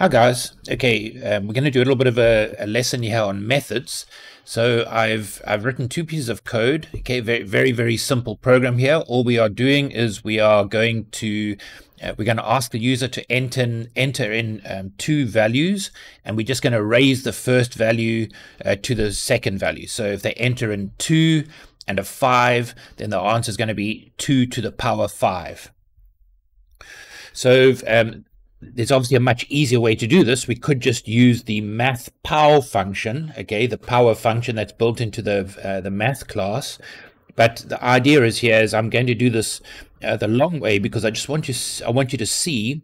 Hi guys. Okay, we're going to do a little bit of a lesson here on methods. So I've written two pieces of code. Okay, very simple program here. All we are doing is we are going to we're going to ask the user to enter in two values, and we're just going to raise the first value to the second value. So if they enter in 2 and a 5, then the answer is going to be 2 to the power 5. So there's obviously a much easier way to do this. We could just use the math_pow function, okay, the power function that's built into the math class. But the idea is I'm going to do this the long way because I want you to see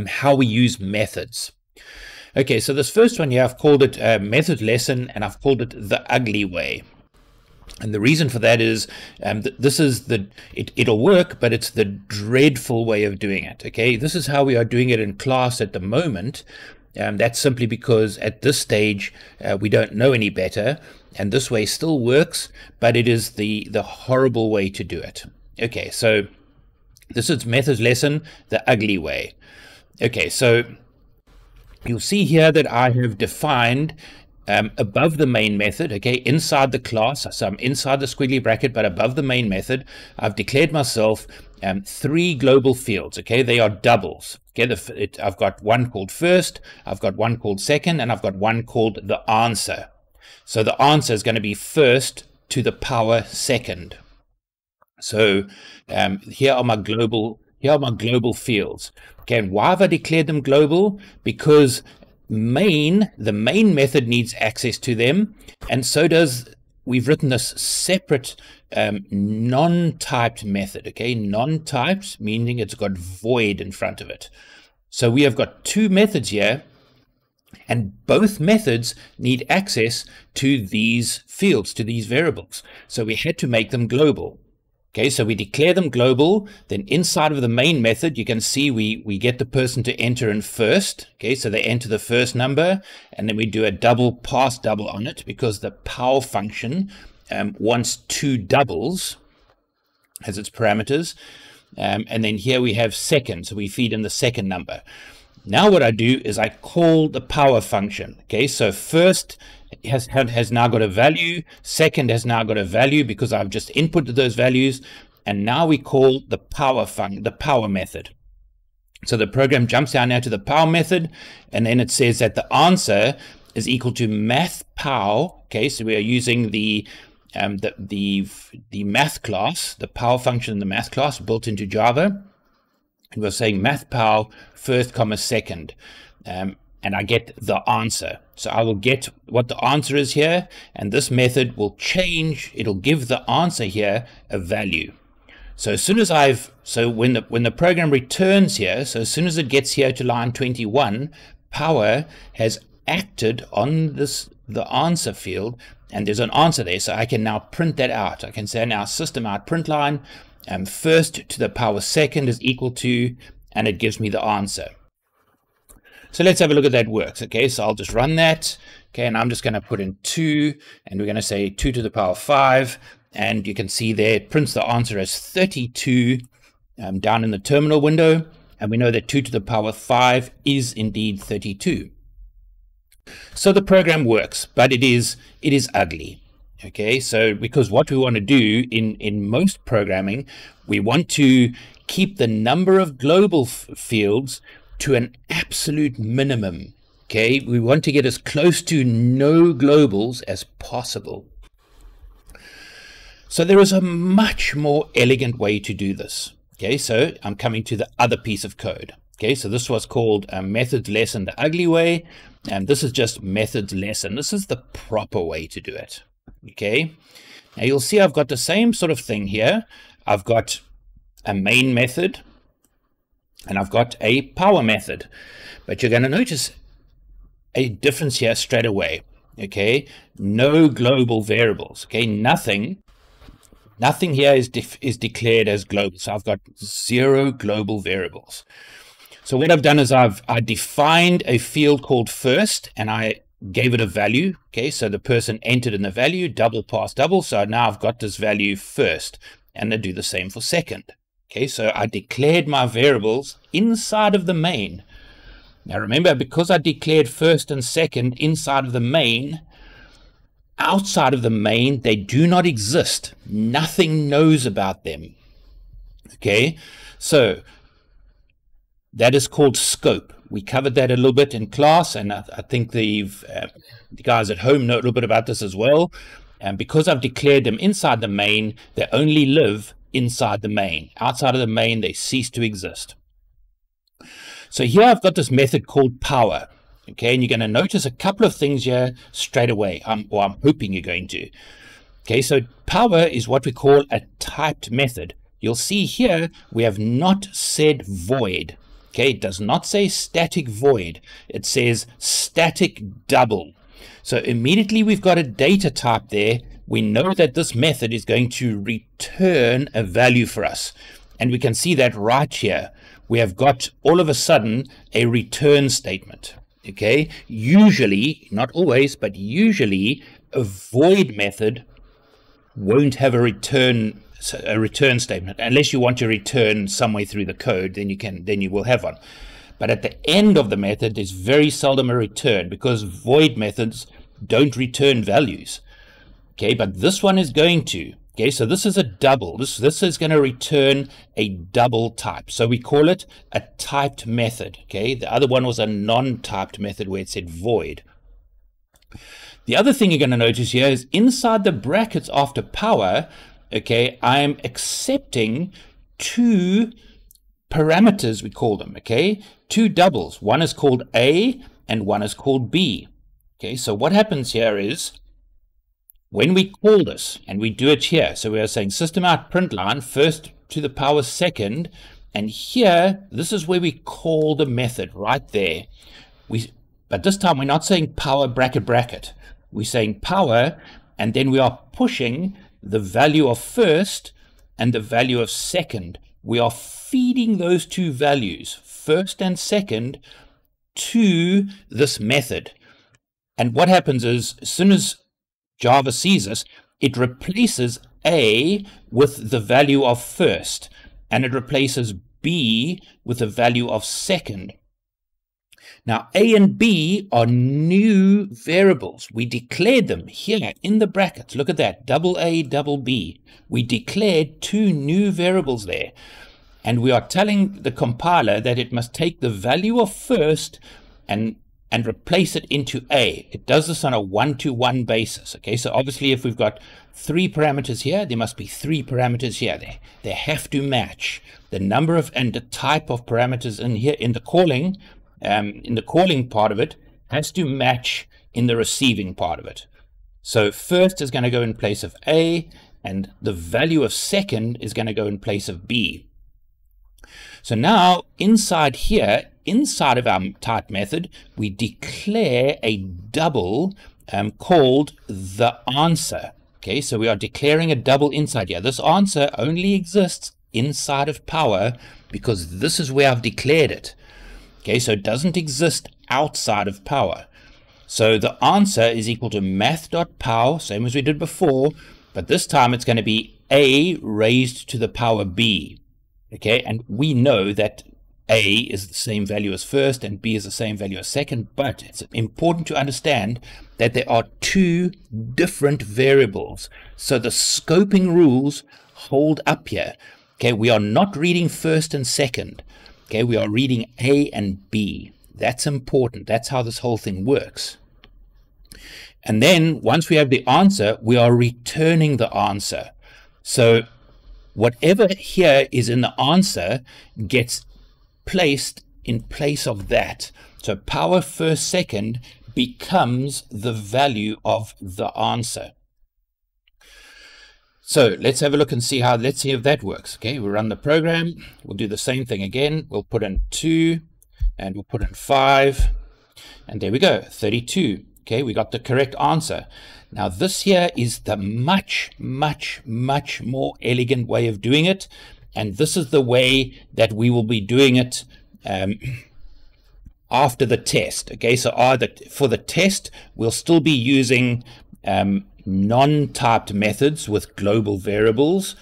how we use methods. Okay, so this first one here, I've called it method lesson, and I've called it the ugly way. And the reason for that is this is it'll work, but it's the dreadful way of doing it. Okay, this is how we are doing it in class at the moment. That's simply because at this stage we don't know any better, and this way still works, but it is the horrible way to do it. Okay, so this is method lesson, the ugly way. Okay, so you'll see here that I have defined above the main method, okay, inside the class, so I'm inside the squiggly bracket, but above the main method, I've declared myself 3 global fields, okay, they are doubles, okay, I've got one called first, I've got one called second, and I've got one called the answer. So the answer is going to be first to the power second. So here are my global fields. Okay, and why have I declared them global? Because the main method needs access to them, and so does, we've written this separate non-typed method. Okay, non-typed meaning it's got void in front of it. So we have got 2 methods here, and both methods need access to these fields, to these variables. So we had to make them global. Okay, so we declare them global, then inside of the main method, you can see we get the person to enter in first. Okay, so they enter the first number, and then we do a double pass double on it because the pow function wants 2 doubles as its parameters. And then here we have second, so we feed in the second number. Now what I do is I call the power function. Okay, so first has now got a value, second has now got a value because I've just inputted those values, and now we call the power method. So the program jumps down now to the power method, and then it says that the answer is equal to math_pow. Okay, so we are using the math class, the power function in the math class built into Java. And we're saying math_pow first comma second, and I get the answer. So I will get what the answer is here, and this method will change. It'll give the answer here a value. So as soon as when the program returns here, so as soon as it gets here to line 21, power has acted on the answer field, and there's an answer there. So I can now print that out. I can say now system out print line, first to the power second is equal to, and it gives me the answer. So let's have a look at that works. Okay, so I'll just run that. Okay, and I'm just going to put in 2, and we're going to say 2 to the power 5, and you can see there it prints the answer as 32 down in the terminal window, and we know that 2 to the power 5 is indeed 32. So the program works, but it is ugly. Okay, so because what we want to do in most programming, we want to keep the number of global fields to an absolute minimum. Okay, we want to get as close to no globals as possible. So there is a much more elegant way to do this. Okay, so I'm coming to the other piece of code. Okay, so this was called methods lesson the ugly way, and this is just methods lesson. This is the proper way to do it. Okay, now you'll see I've got the same sort of thing here. I've got a main method, and I've got a power method, but you're going to notice a difference here straight away. Okay, no global variables. Okay, nothing here is declared as global. So I've got 0 global variables. So what I've done is I defined a field called first, and I gave it a value. Okay, so the person entered in the value, double pass double. So now I've got this value first, and I do the same for second. Okay, so I declared my variables inside of the main. Now remember, because I declared first and second inside of the main, outside of the main, they do not exist. Nothing knows about them. Okay, so that is called scope. We covered that a little bit in class, and I think the guys at home know a little bit about this as well. And because I've declared them inside the main, they only live inside the main. Outside of the main, they cease to exist. So here I've got this method called power. Okay, and you're going to notice a couple of things here straight away, or I'm hoping you're going to. Okay, so power is what we call a typed method. You'll see here we have not said void. Okay, it does not say static void. It says static double. So immediately we've got a data type there. We know that this method is going to return a value for us. And we can see that right here. We have got all of a sudden a return statement. Okay, usually, not always, but usually a void method won't have a return statement unless you want to return some way through the code. Then you will have one. But at the end of the method, there's very seldom a return because void methods don't return values. Okay, but this one is going to. Okay, so this is a double. This is going to return a double type. So we call it a typed method. Okay, the other one was a non-typed method where it said void. The other thing you're going to notice here is inside the brackets after power, okay, I'm accepting two parameters, we call them, okay, two doubles. One is called A and one is called B. Okay, so what happens here is when we call this, and we do it here, so we are saying system out print line first to the power second, and here this is where we call the method right there. But this time we're not saying power bracket bracket. We're saying power, and then we are pushing the value of first and the value of second. We are feeding those two values, first and second, to this method. And what happens is, as soon as Java sees this, it replaces A with the value of first, and it replaces B with the value of second. Now, A and B are new variables. We declared them here in the brackets. Look at that, double A, double B. We declared two new variables there. And we are telling the compiler that it must take the value of first and replace it into A. It does this on a one-to-one basis. Okay, so obviously if we've got three parameters here, there must be three parameters here. They have to match. The number of and the type of parameters in here in the calling part of it has to match in the receiving part of it. So first is going to go in place of A, and the value of second is going to go in place of B. So now inside here, inside of our type method, we declare a double called the answer. Okay, so we are declaring a double inside here. This answer only exists inside of power because this is where I've declared it. Okay, so it doesn't exist outside of power. So the answer is equal to math.pow, same as we did before, but this time it's going to be A raised to the power B. Okay, and we know that A is the same value as first and B is the same value as second, but it's important to understand that there are two different variables. So the scoping rules hold up here. Okay, we are not reading first and second. Okay, we are reading A and B. That's important. That's how this whole thing works. And then once we have the answer, we are returning the answer. So whatever here is in the answer gets placed in place of that. So power first second becomes the value of the answer. So let's have a look and see let's see if that works. Okay, we'll run the program. We'll do the same thing again. We'll put in 2 and we'll put in 5. And there we go, 32. Okay, we got the correct answer. Now this here is the much, much, much more elegant way of doing it. And this is the way that we will be doing it after the test. Okay, so for the test, we'll still be using non-typed methods with global variables,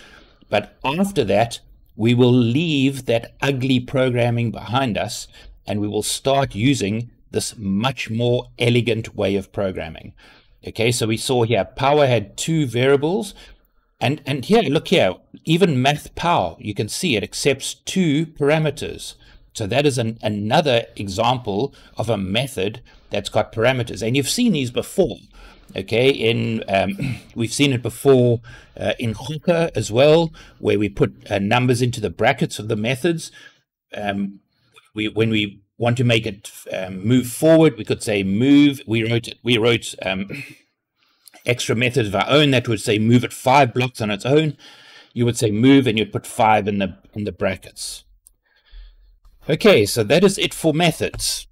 but after that we will leave that ugly programming behind us and we will start using this much more elegant way of programming. Okay, so we saw here power had two variables, and here, look here, even math power, you can see it accepts two parameters. So that is another example of a method that's got parameters, and you've seen these before. Okay, we've seen it before in Hoka as well, where we put numbers into the brackets of the methods. When we want to make it move forward, we could say move. We wrote extra methods of our own that would say move it 5 blocks on its own. You would say move, and you'd put 5 in the brackets. Okay, so that is it for methods.